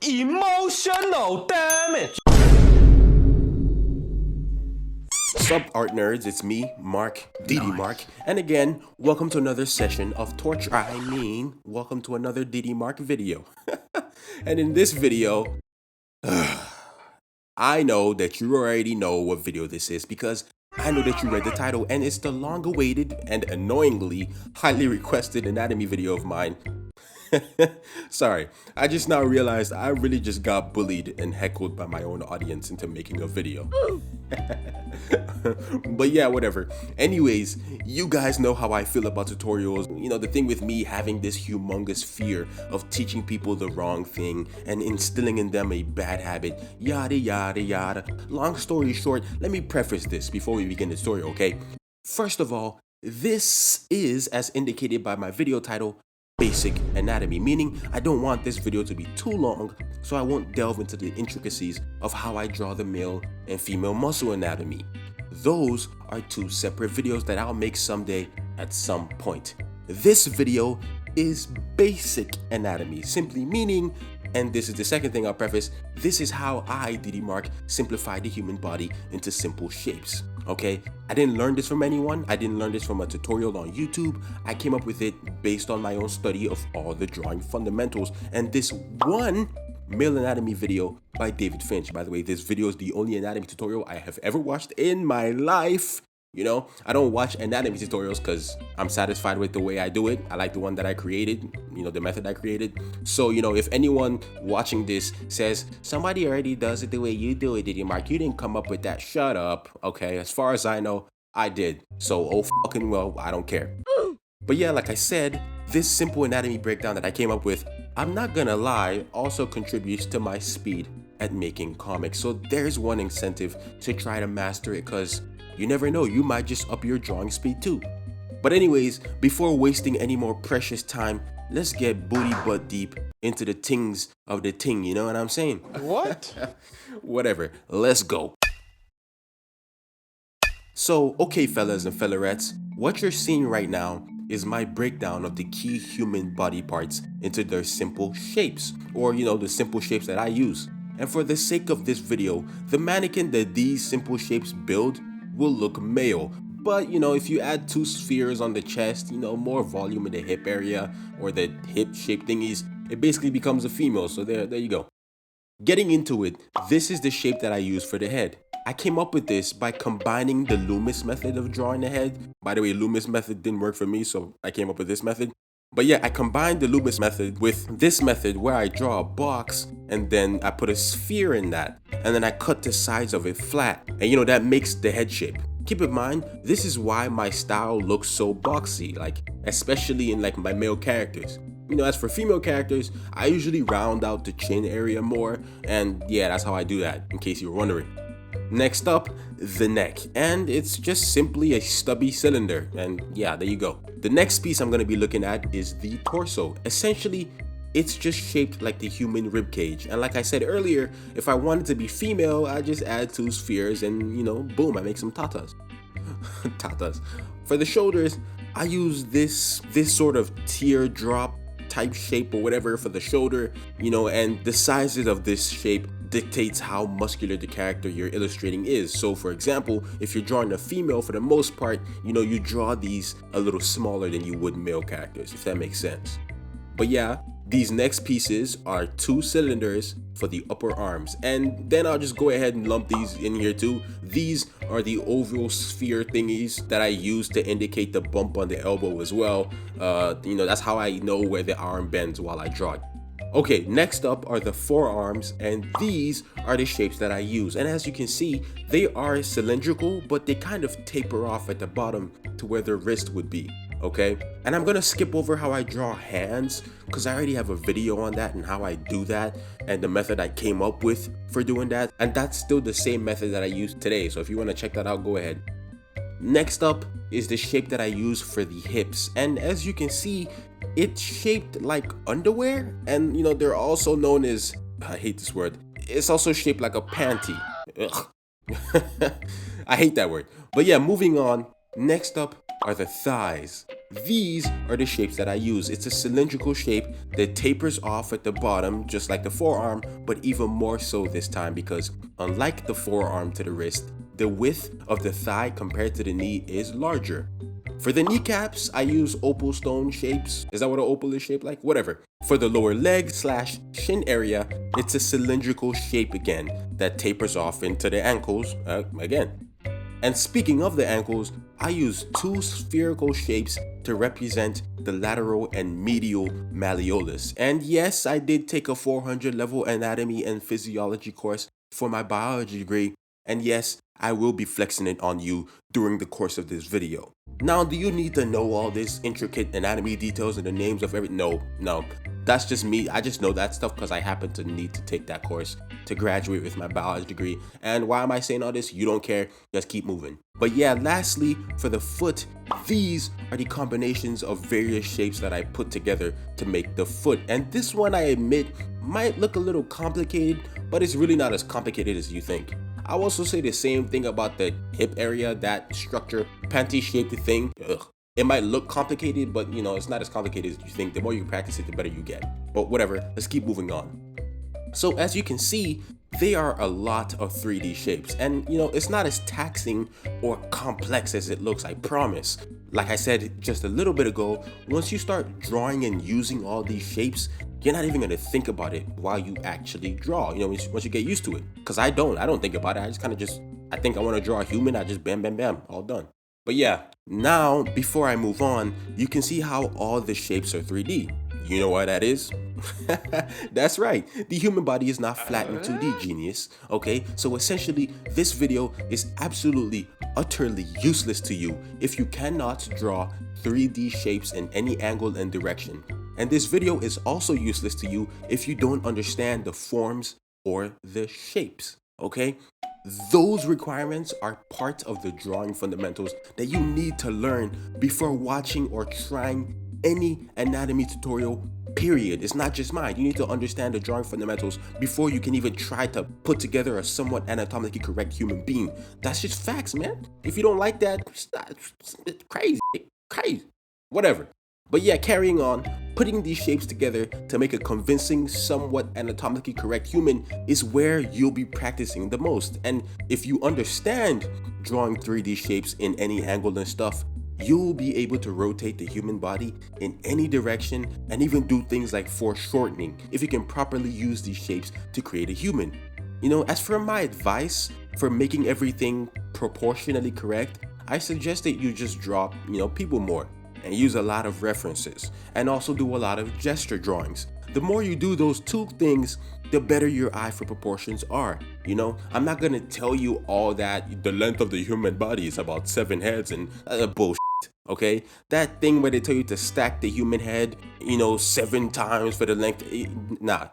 Emotional damage. Sup art nerds, it's me, Mark, Markk, and again, welcome to another session of welcome to another Markk video. And in this video, I know that you already know what video this is because I know that you read the title and it's the long-awaited and annoyingly highly requested anatomy video of mine. Sorry, I just now realized I really just got bullied and heckled by my own audience into making a video. But yeah, whatever. Anyways, you guys know how I feel about tutorials. You know, the thing with me having this humongous fear of teaching people the wrong thing and instilling in them a bad habit, yada yada yada. Long story short, let me preface this before we begin the story, okay? First of all, this is, as indicated by my video title, basic anatomy, meaning I don't want this video to be too long, so I won't delve into the intricacies of how I draw the male and female muscle anatomy. Those are two separate videos that I'll make someday at some point. This video is basic anatomy, simply meaning, and this is the second thing I'll preface, this is how I, Markk, simplify the human body into simple shapes. Okay, I didn't learn this from anyone. I didn't learn this from a tutorial on YouTube. I came up with it based on my own study of all the drawing fundamentals and this one male anatomy video by David Finch. By the way, this video is the only anatomy tutorial I have ever watched in my life. You know, I don't watch anatomy tutorials because I'm satisfied with the way I do it. I like the one that I created, you know, the method I created. So, you know, if anyone watching this says, somebody already does it the way you do it, Markk, you didn't come up with that, shut up. Okay, as far as I know, I did. So, oh fucking well, I don't care. But yeah, like I said, this simple anatomy breakdown that I came up with, I'm not gonna lie, also contributes to my speed at making comics. So there's one incentive to try to master it because you never know, you might just up your drawing speed too. But anyways, before wasting any more precious time, let's get booty butt deep into the tings of the ting, you know what I'm saying? What? Whatever, let's go. So, okay fellas and fellarettes, what you're seeing right now is my breakdown of the key human body parts into their simple shapes, or you know, the simple shapes that I use. And for the sake of this video, the mannequin that these simple shapes build will look male, but you know, if you add two spheres on the chest, you know, more volume in the hip area or the hip shape thingies, it basically becomes a female. So there you go. Getting into it, this is the shape that I use for the head. I came up with this by combining the Loomis method of drawing the head. By the way, Loomis method didn't work for me, so I came up with this method. But yeah, I combined the Loomis method with this method where I draw a box and then I put a sphere in that and then I cut the sides of it flat, and you know, that makes the head shape. Keep in mind, this is why my style looks so boxy, like especially in like my male characters. You know, as for female characters, I usually round out the chin area more, and yeah, that's how I do that, in case you're wondering. Next up, the neck, and it's just simply a stubby cylinder, and yeah, there you go. The next piece I'm going to be looking at is the torso. Essentially, it's just shaped like the human rib cage, and like I said earlier, if I wanted to be female, I just add two spheres and you know, boom, I make some tatas. Tatas. For the shoulders, I use this sort of teardrop type shape or whatever for the shoulder, you know, and the sizes of this shape dictates how muscular the character you're illustrating is. So for example, if you're drawing a female, for the most part, you know, you draw these a little smaller than you would male characters, if that makes sense. But yeah, these next pieces are two cylinders for the upper arms, and then I'll just go ahead and lump these in here too. These are the oval sphere thingies that I use to indicate the bump on the elbow as well. You know, that's how I know where the arm bends while I draw it. Okay, next up are the forearms, and these are the shapes that I use. And as you can see, they are cylindrical, but they kind of taper off at the bottom to where the wrist would be. Okay, and I'm gonna skip over how I draw hands because I already have a video on that and how I do that and the method I came up with for doing that, and that's still the same method that I use today, so if you want to check that out, go ahead. Next up is the shape that I use for the hips, and as you can see, it's shaped like underwear, and you know, they're also known as, I hate this word, it's also shaped like a panty. Ugh. I hate that word. But yeah, moving on. Next up are the thighs. These are the shapes that I use. It's a cylindrical shape that tapers off at the bottom just like the forearm, but even more so this time because unlike the forearm to the wrist, the width of the thigh compared to the knee is larger. For the kneecaps, I use opal stone shapes. Is that what an opal is shaped like? Whatever. For the lower leg / shin area, it's a cylindrical shape again that tapers off into the ankles again. And speaking of the ankles, I use 2 spherical shapes to represent the lateral and medial malleolus. And yes, I did take a 400 level anatomy and physiology course for my biology degree. And yes, I will be flexing it on you during the course of this video. Now, do you need to know all this intricate anatomy details and the names of every? No. That's just me. I just know that stuff because I happen to need to take that course to graduate with my biology degree. And why am I saying all this? You don't care. Just keep moving. But yeah, lastly, for the foot, these are the combinations of various shapes that I put together to make the foot. And this one, I admit, might look a little complicated, but it's really not as complicated as you think. I'll also say the same thing about the hip area, that structure, panty-shaped thing. It might look complicated, but it's not as complicated as you think. The more you practice it, the better you get. But whatever, let's keep moving on. So as you can see, they are a lot of 3D shapes. And it's not as taxing or complex as it looks, I promise. Like I said just a little bit ago, once you start drawing and using all these shapes, you're not even gonna think about it while you actually draw, once you get used to it. Cause I don't think about it. I just I think I wanna draw a human, I just bam, bam, bam, all done. But yeah, now before I move on, you can see how all the shapes are 3D. You know why that is? That's right, the human body is not flat in 2D, genius. Okay, so essentially, this video is absolutely, utterly useless to you if you cannot draw 3D shapes in any angle and direction. And this video is also useless to you if you don't understand the forms or the shapes, okay? Those requirements are part of the drawing fundamentals that you need to learn before watching or trying any anatomy tutorial, period. It's not just mine. You need to understand the drawing fundamentals before you can even try to put together a somewhat anatomically correct human being. That's just facts, man. If you don't like that, it's crazy. Whatever. But yeah, carrying on, putting these shapes together to make a convincing, somewhat anatomically correct human is where you'll be practicing the most. And if you understand drawing 3D shapes in any angle and stuff, you'll be able to rotate the human body in any direction and even do things like foreshortening if you can properly use these shapes to create a human. As for my advice for making everything proportionally correct, I suggest that you just draw, people more. And use a lot of references and also do a lot of gesture drawings. The more you do those 2 things, the better your eye for proportions are. I'm not gonna tell you all that the length of the human body is about 7 heads and bullshit, okay? That thing where they tell you to stack the human head, 7 times for the length, it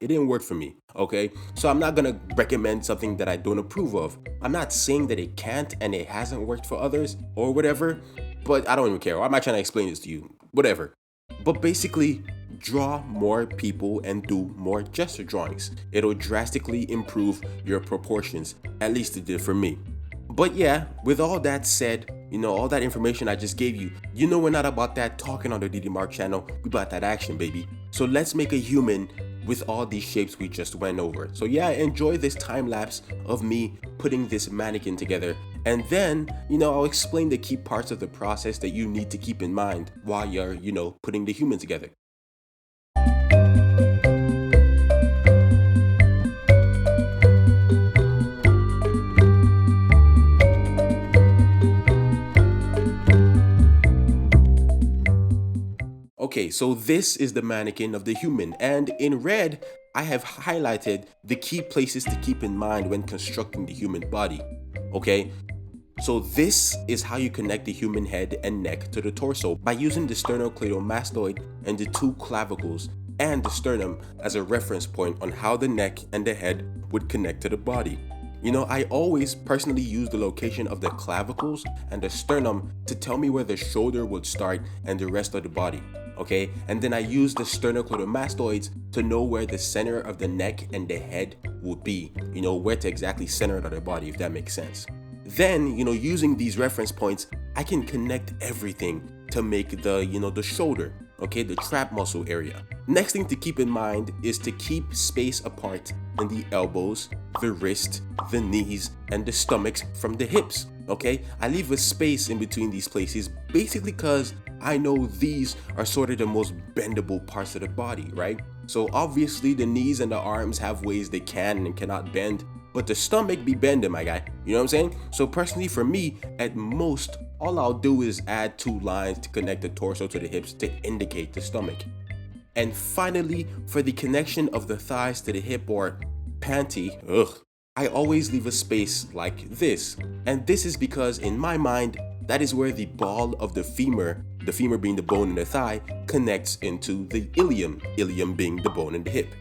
didn't work for me, okay? So I'm not gonna recommend something that I don't approve of. I'm not saying that it can't and it hasn't worked for others or whatever, but I don't even care. Why am I trying to explain this to you? Whatever. But basically, draw more people and do more gesture drawings. It'll drastically improve your proportions. At least it did for me. But yeah, with all that said, all that information I just gave you, we're not about that talking on the DD Markk channel. We about that action, baby. So let's make a human with all these shapes we just went over. So yeah, enjoy this time lapse of me putting this mannequin together. And then, I'll explain the key parts of the process that you need to keep in mind while you're, putting the human together. Okay, so this is the mannequin of the human, and in red, I have highlighted the key places to keep in mind when constructing the human body, okay? So this is how you connect the human head and neck to the torso by using the sternocleidomastoid and the 2 clavicles and the sternum as a reference point on how the neck and the head would connect to the body. I always personally use the location of the clavicles and the sternum to tell me where the shoulder would start and the rest of the body. Okay, and then I use the sternocleidomastoids to know where the center of the neck and the head would be, where to exactly center it on the body, if that makes sense. Then, using these reference points, I can connect everything to make the shoulder, okay, the trap muscle area. Next thing to keep in mind is to keep space apart in the elbows, the wrist, the knees, and the stomachs from the hips, okay? I leave a space in between these places basically because I know these are sort of the most bendable parts of the body, right? So obviously the knees and the arms have ways they can and cannot bend, but the stomach be bending, my guy. You know what I'm saying? So personally for me, at most, all I'll do is add 2 lines to connect the torso to the hips to indicate the stomach. And finally, for the connection of the thighs to the hip or panty, I always leave a space like this. And this is because in my mind, that is where the ball of the femur being the bone in the thigh, connects into the ilium being the bone in the hip.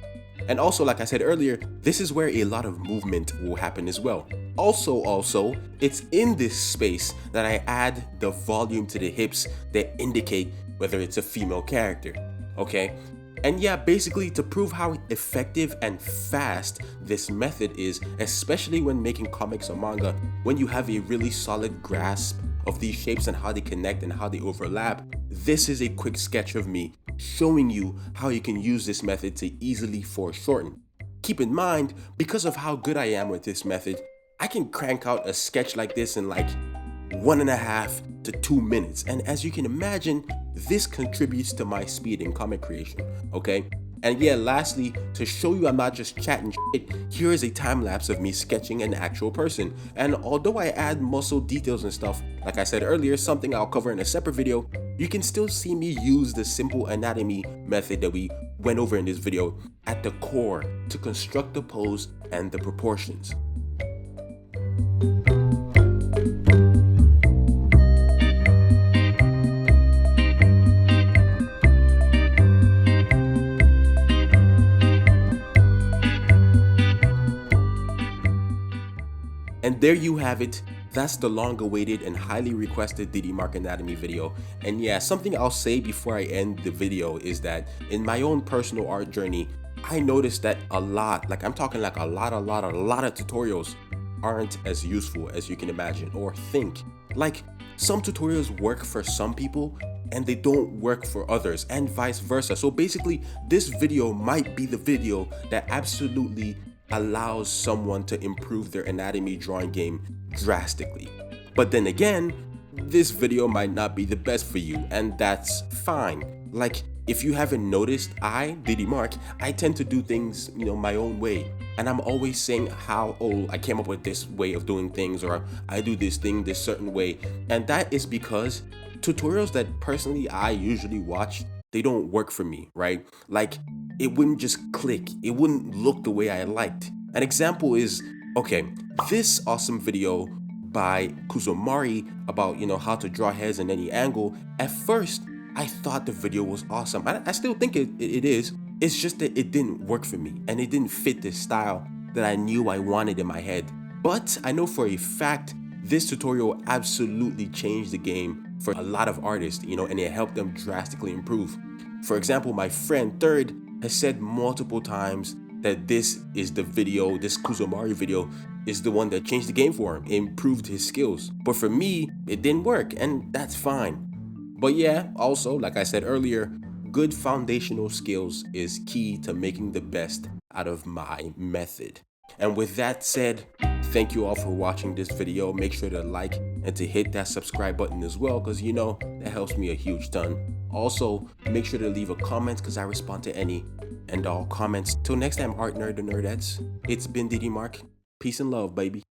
And also, like I said earlier, this is where a lot of movement will happen as well. Also, it's in this space that I add the volume to the hips that indicate whether it's a female character, okay? And yeah, basically to prove how effective and fast this method is, especially when making comics or manga, when you have a really solid grasp of these shapes and how they connect and how they overlap, this is a quick sketch of me showing you how you can use this method to easily foreshorten. Keep in mind, because of how good I am with this method, I can crank out a sketch like this in like 1.5 to 2 minutes. And as you can imagine, this contributes to my speed in comic creation, okay? And yeah, lastly, to show you I'm not just chatting shit, here is a time lapse of me sketching an actual person. And although I add muscle details and stuff, like I said earlier, something I'll cover in a separate video, you can still see me use the simple anatomy method that we went over in this video at the core to construct the pose and the proportions. And there you have it. That's the long-awaited and highly requested Markk anatomy video. And yeah, something I'll say before I end the video is that in my own personal art journey, I noticed that a lot, like I'm talking like a lot of tutorials aren't as useful as you can imagine or think. Like some tutorials work for some people and they don't work for others, and vice versa. So basically, this video might be the video that absolutely allows someone to improve their anatomy drawing game drastically. But then again, this video might not be the best for you, and that's fine. Like, if you haven't noticed, Markk, I tend to do things, my own way. And I'm always saying how, I came up with this way of doing things, or I do this thing this certain way. And that is because tutorials that personally I usually watch, they don't work for me, right? Like, it wouldn't just click. It wouldn't look the way I liked. An example is, this awesome video by Kuzumari about, how to draw heads in any angle. At first, I thought the video was awesome. I still think it is. It's just that it didn't work for me and it didn't fit the style that I knew I wanted in my head. But I know for a fact, this tutorial absolutely changed the game for a lot of artists, and it helped them drastically improve. For example, my friend Third has said multiple times that this Kuzumari video is the one that changed the game for him, improved his skills. But for me, it didn't work, and that's fine. But yeah, also, like I said earlier, good foundational skills is key to making the best out of my method. And with that said, thank you all for watching this video. Make sure to like and to hit that subscribe button as well, because that helps me a huge ton. Also, make sure to leave a comment because I respond to any and all comments. Till next time, art nerd and nerdettes, it's been Markk. Peace and love, baby.